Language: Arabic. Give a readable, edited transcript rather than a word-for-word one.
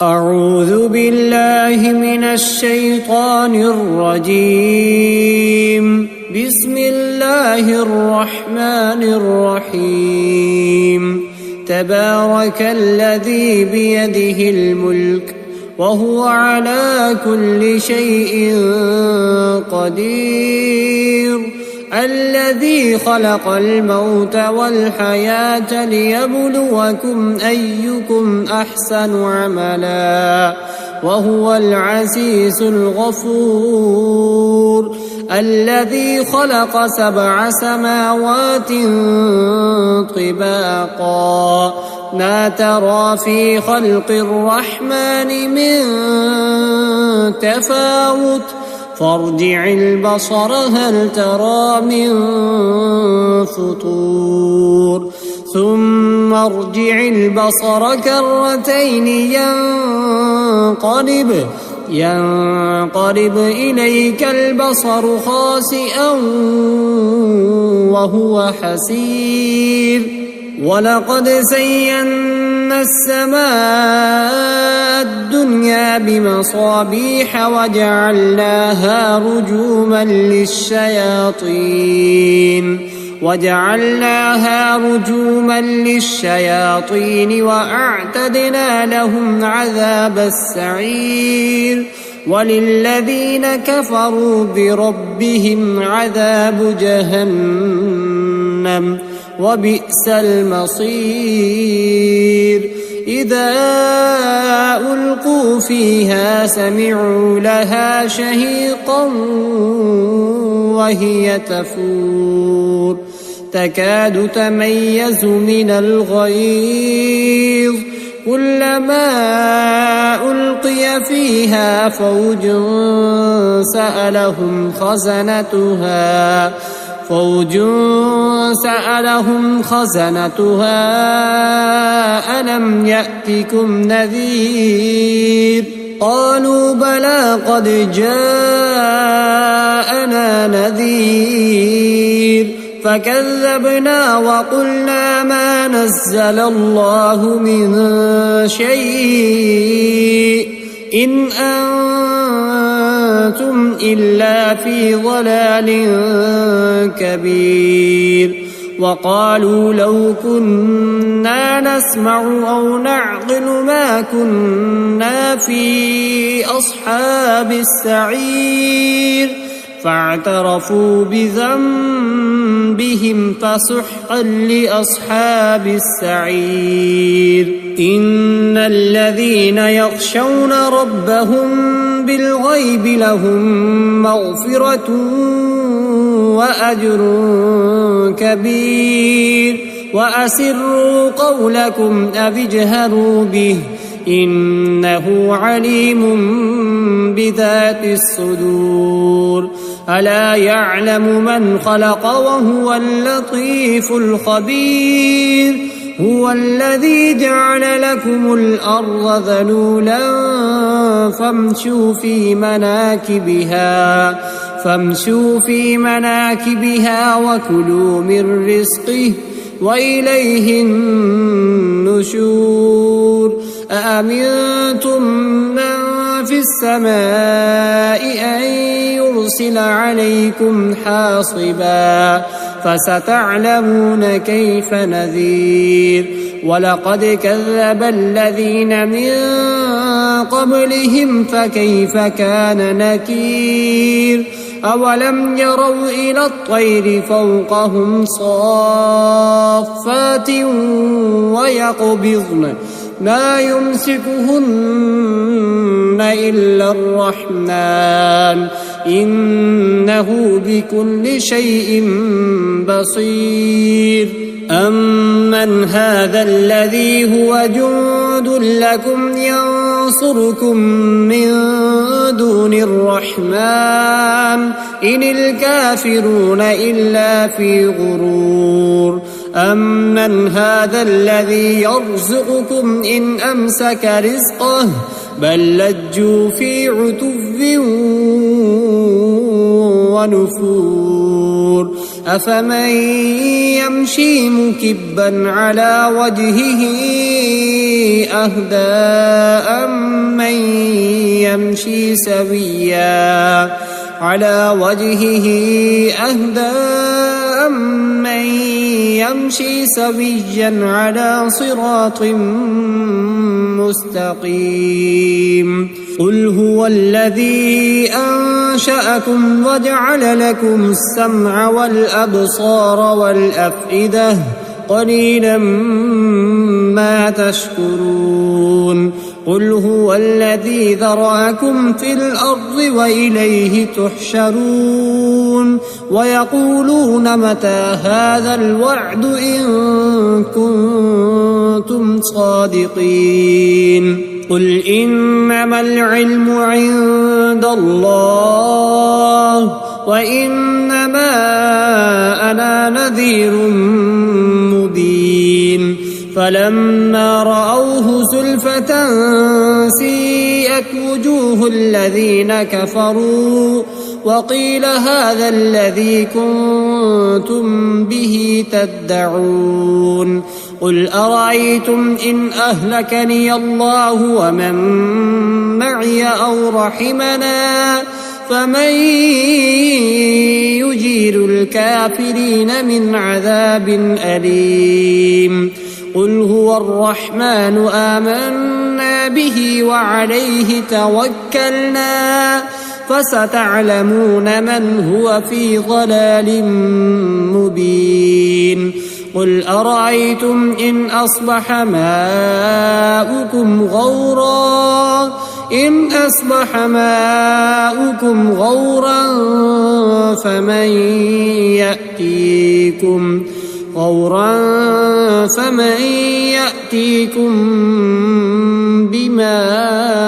أعوذ بالله من الشيطان الرجيم. بسم الله الرحمن الرحيم. تبارك الذي بيده الملك وهو على كل شيء قدير. الذي خلق الموت والحياة ليبلوكم أيكم أحسن عملا وهو العزيز الغفور. الذي خلق 7 سماوات طباقا ما ترى في خلق الرحمن من تفاوت فارجع البصر هل ترى من فطور ثم ارجع البصر كرتين ينقلب إليك البصر خاسئا وهو حسير. ولقد زينا السماء الدنيا بمصابيح وجعلناها رجوما للشياطين وأعتدنا لهم عذاب السعير. وللذين كفروا بربهم عذاب جهنم وبئس المصير. إذا ألقوا فيها سمعوا لها شهيقا وهي تفور تكاد تميز من الغيظ كلما ألقي فيها فوج سألهم خزنتها ألم يأتكم نذير قالوا بلى قد جاءنا نذير فكذبنا وقلنا ما نزل الله من شيء إن أنتم إلا في ضلال كبير. وقالوا لو كنا نسمع أو نعقل ما كنا في أصحاب السعير فاعترفوا بذنبهم فسحقا لأصحاب السعير. إن الذين يخشون ربهم بالغيب لهم مغفرة وأجر كبير. وأسروا قولكم أو اجهروا به إنه عليم بذات الصدور. ألا يعلم من خلق وهو اللطيف الخبير. هو الذي جعل لكم الأرض ذلولا فامشوا في مناكبها وكلوا من رزقه وإليه النشور. أأمنتم من في السماء أن يرسل عليكم حاصبا فستعلمون كيف نذير. ولقد كذب الذين من قبلهم فكيف كان نكير. أولم يروا إلى الطير فوقهم صافات ويقبضن ما يمسكهن إلا الرحمن إنه بكل شيء بصير. أمن هذا الذي هو جند لكم ينصركم من دون الرحمن إن الكافرون إلا في غرور. أمن هذا الذي يرزقكم إن أمسك رزقه بل لجوا في عتو ونفور. أفمن يمشي مكبا على وجهه أهدى أمن يمشي سويا على صراط مستقيم قل هو الذي أنشأكم وجعل لكم السمع والأبصار والأفئدة قليلا ما تشكرون قل هو الذي ذرأكم في الأرض وإليه تحشرون ويقولون متى هذا الوعد إن كنتم صادقين قل إنما العلم عند الله وإنما أنا نذير مبين فلما رأوه زلفة سيئت وجوه الذين كفروا وقيل هذا الذي كنتم به تدعون قل أرأيتم إن أهلكني الله ومن معي أو رحمنا فمن يجير الكافرين من عذاب أليم قل هو الرحمن آمنا به وعليه توكلنا فستعلمون من هو في ضلال مبين قل أرأيتم إن أصبح ماؤكم غورا فمن يأتيكم بماء